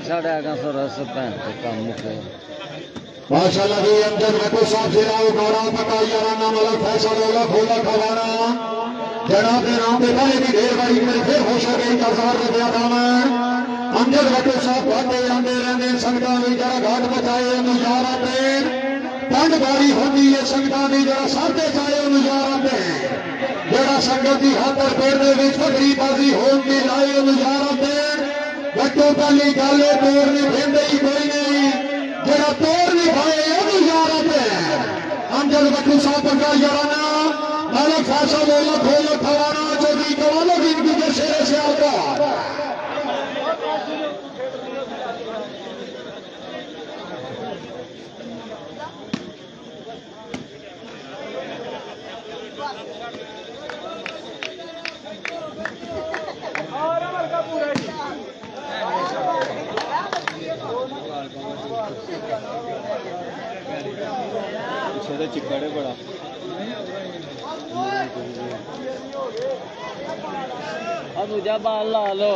साढ़े आगे सौ रस पैन काम मुके माशाल्लाह भी अमजद भट्टू साहब जिलाओ गौरा पका याराना मलक फैसल रोला खोला खवाना जनाब के नाम पे पहले भी ढेर बड़ी फिर खुश हो गई 1000 रुपया दाम अमजद भट्टू साहब कहते आंदे रहते संगता में जरा घाट बचाए नजारा पे पंड बारी होती है संगता में जरा साथे जाए नजारा पे जरा संगत की खातर पेड़ के फकरीबाजी होने लाए नजारा पे भट्टू पहली गल तोड़नी फिरते ही कोई नहीं जरा तोड़ नहीं पाए नजारा पे अमजद भट्टू साहब का याराना मालक फैसल रोला खोला खवाना चौधरी कवालो की इनकी शेर से आता चिकड़े बड़ा अब मुझे बाल ला लो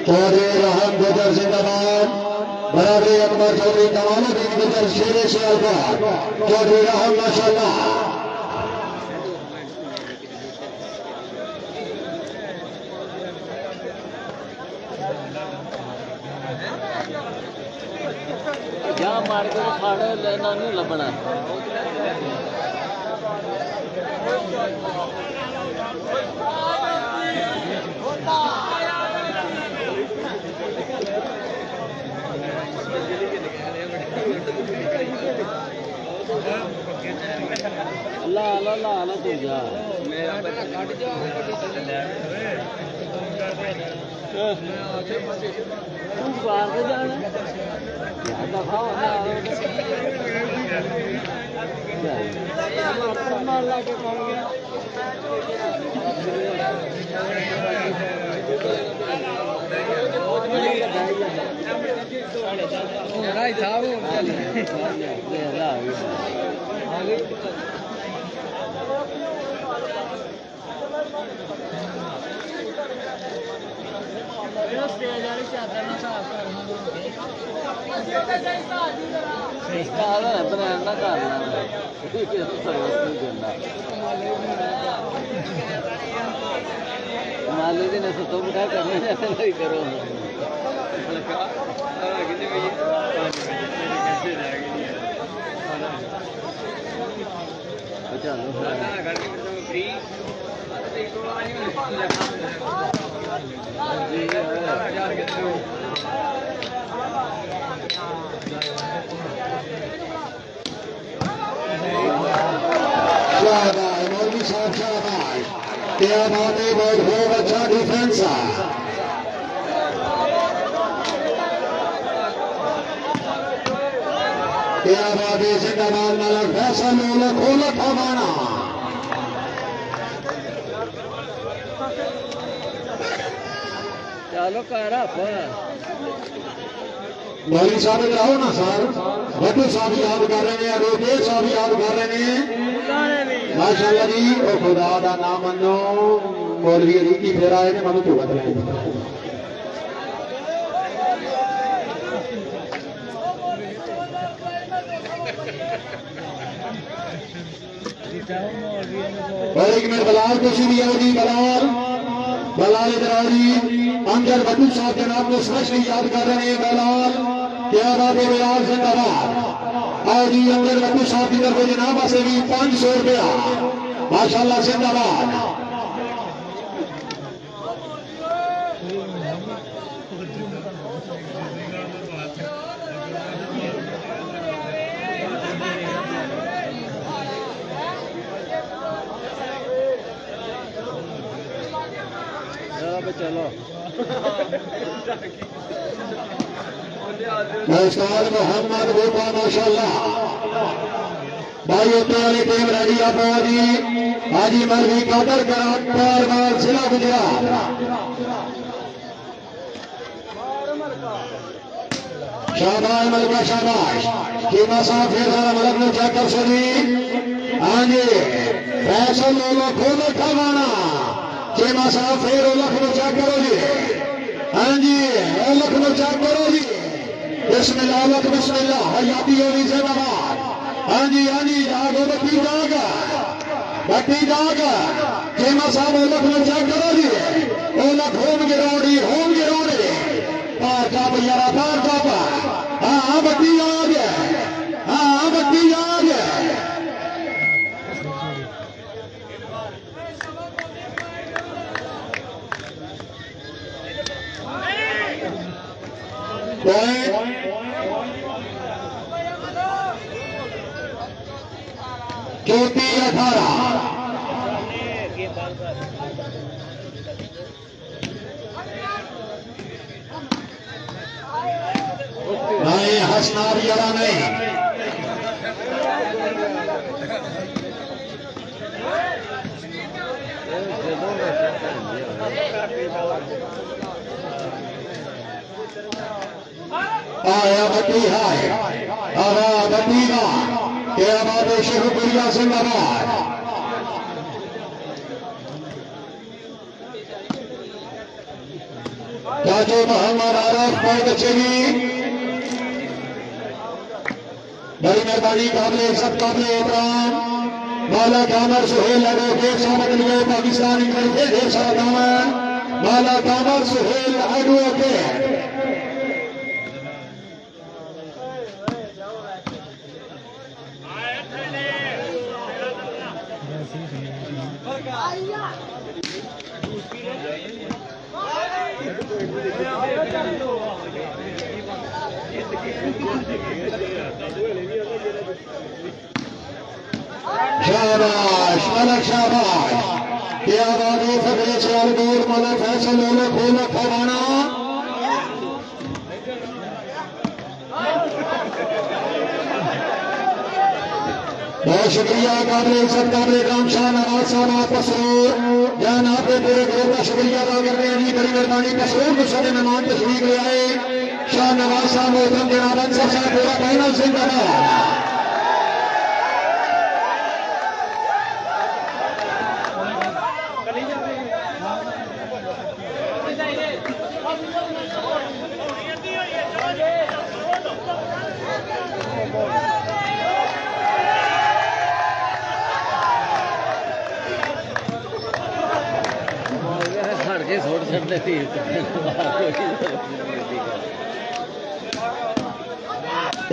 चौधरी रहम गुजर जिंदाबाद बराबरी अकबर चौधरी कमालो दिन गुजर शेरे से अल्फाज चौधरी रहम माशाल्लाह क्या मार के फाड़े लेना नहीं लबना ला ला ला ला तू जा तू बाहर से जाना क्या दफा मार ला के पड़ गया लड़ाई था वो स्टेज वाली चादर ना साफ करना बनाना ना करना सर्विस नहीं देना माले दिन ऐसा तो बिठा करने जैसे नहीं करो चलो शाबाश मौलवी साहब शाबाश क्या बात है बहुत अच्छा डिफेंस है क्या बात है जिंदाबाद मालक फैसल खोलो खबाना चलो कर मौलवी साहब इधर आओ ना सर भट्टू साहब याद कर रहे हैं रोकेश साहब याद कर रहे हैं माशाल्लाह जी ओ खुदा दा नाम मनो मौलवी अली की फेरा है ने मनु चुका चलाए और एक मिनट बलाल खुशी भी आओ जी बलाल इधर आओ जी अंदर भट्टू साहब जनाब को स्पेशली याद कर रहे हैं बलाल क्या बात है बलाल जिंदाबाद आओ जी अंदर भट्टू साहब की तरफ जनाब से भी 500 रुपया माशाल्लाह जिंदाबाद चलो उस्ताद मोहम्मद गोपा माशाल्लाह भाई होते वाली टीम रेडी आप जी हाजी मलवी कादर करार बार जिला गुजरात शाबाश मलका शाबाश कीमा साहब फिर जरा मलक ने चेक कर सदी हाँ जी फैसल लोलो खोलो खवाना कीमा साहब फिर लख में चेक करो जी हाँ जी लख में चेक करो जी बिस्मिल्लाह लख बिस्मिल्लाह हयाती होगी जिंदाबाद हाँ जी जागो बत्ती जाग कीमा साहब लख में चेक करो जी ओ लख होम गिरोड़ी पार चाप यारा पार चाप हाँ बत्ती आ गया हाँ बत्ती आ गया ज्योति 18 नहीं हंसना भी जरा नहीं आया बत्ती है आवा बत्ती का क्या बात है शेखपुरिया जिंदाबाद चाचो मोहम्मद आरफ बहुत अच्छे भी बड़ी मेहरबानी काबिल इज्जत काबिल एहतराम माला कामर सुहेल एडवोकेट साहब लिए पाकिस्तान इंग्लैंड के ढेर सारा दामन माला कामर सुहेल एडवोकेट शाबाश मलक शाबाश क्या बात है फकरे सियालकोट मलक फैसल लोलो खोलो खवाना बहुत शुक्रिया काबिल इज्जत काबिल इकराम शाह नवाज साहब आप पसरूर जान आपके पूरे ग्रुप का शुक्रिया अदा करते हैं जी बड़ी मेहरबानी पसरूर को सारे मेहमान तशरीफ ले आए शाह नवाज साहब मोहतरम जनाब अंसर साहब पूरा पैनल जिंदाबाद छड़ने थी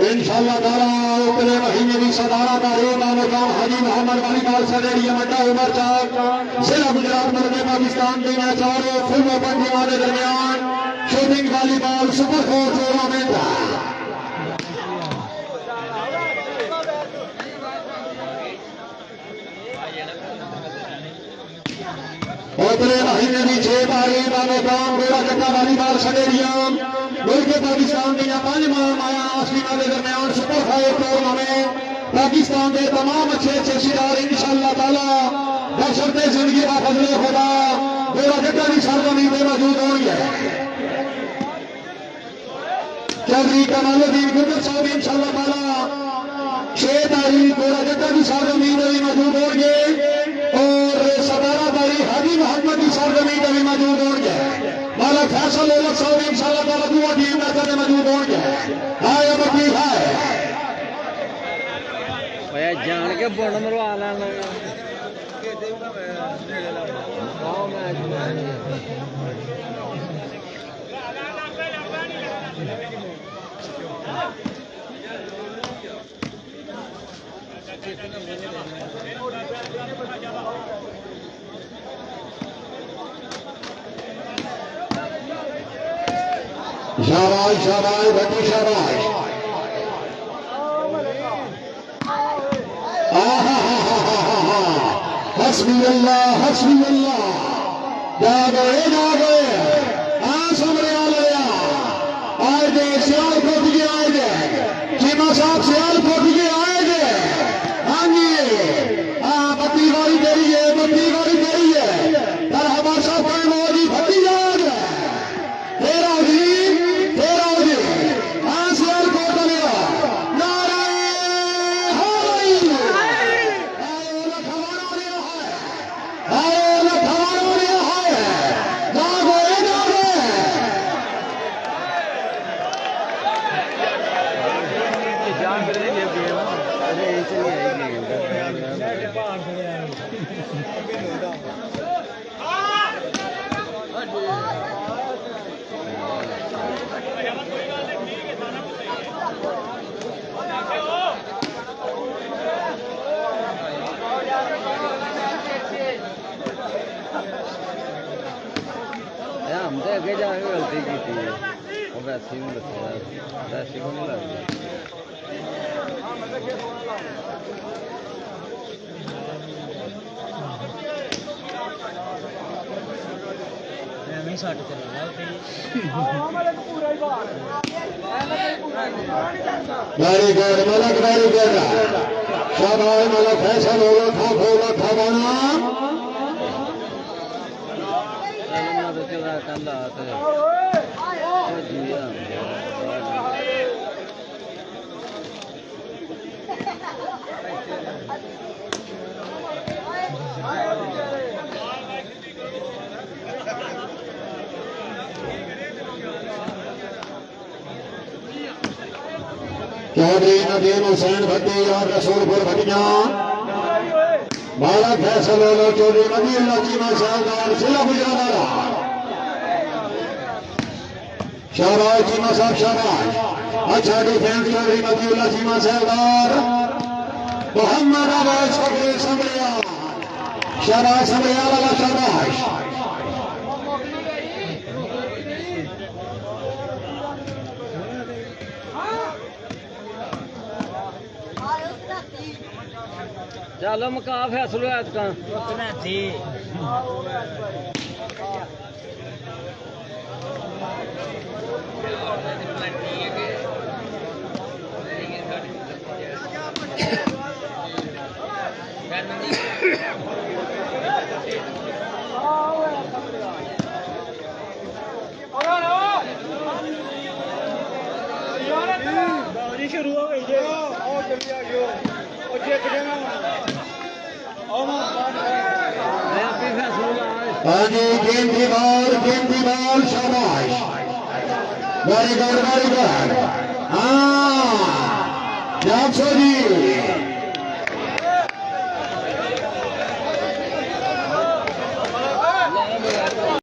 इंशाअल्लाह ताला उतरे महीने की सदारा का एक मुकाम हाजी मोहम्मद वाली बाल सडेरिया मड्डा उमर चाक जिला गुजरात मरने पाकिस्तान के मैच और फुल ओपन के दरमियान शूटिंग वॉलीबॉल सुपर 4 टूर्नामेंट उतरे महीने की 6 तारीख का मुकाम गोरा चक्का वॉलीबॉल स्टेडियम मुल्क पाकिस्तान के 5 माया आसमीना के दरमियान सुपर 4 टूर्नामेंट पाकिस्तान के तमाम अच्छे खिलाड़ी इंशाअल्लाह ताला बशर्ते जिंदगी का फजले खुदा गोरा चक्का की सरजमीन में मौजूद होंगे। चौधरी कमालुद्दीन गुजर साहब इंशाअल्लाह ताला 6 तारीख गोरा चक्का की सरजमीन में मौजूद होंगे और 17 तारीख हाजी मोहम्मद की सरजमीन में भी मौजूद होंगे। मालिक फैसल औलख साहब इंशाअल्लाह ताला दुआ टीम में मौजूद होंगे। हाय अब ठीक है भैया जान के बुन मरवा लेना शाबाश शाबाश भट्टी शाबाश हस्बी अल्लाह जा गए हाँ सामने आ गया आए गए सियाल फट के आए गए चीमा साहब सियाल फट के आए गए। हाँ जी हाँ बत्ती गाड़ी करी है तर हमारे साथ मोदी भट्टी जा गए तेरा जी हाँ सियाल फट गया हम तो अगे जाके गलती की थी और वैसे ही नहीं वैसे को नहीं लग सट चला very good Malak very good शाबाश मलक फैसल हो खा बना कंधा आता है चौधरी नदीम हुसैन भट्टी और रसूलपुर भटिया बालक फैसल चौधरी नदीम चीमा साहब जिला गुजरात शाबाश चीमा साहब शाबाश अच्छा डिफेंस चौधरी मदीउल्ला चीमा साहबदार मोहम्मद आवाज फकीर समरिया शाबाश समरिया वाला शाबाश चलो मका फैसलो है शुरू हो गई है और जल्दी आ गयो और जीत गए ना हाँ जी गेंद की बॉल शाबाश वेरी गुड हाँ 400 जी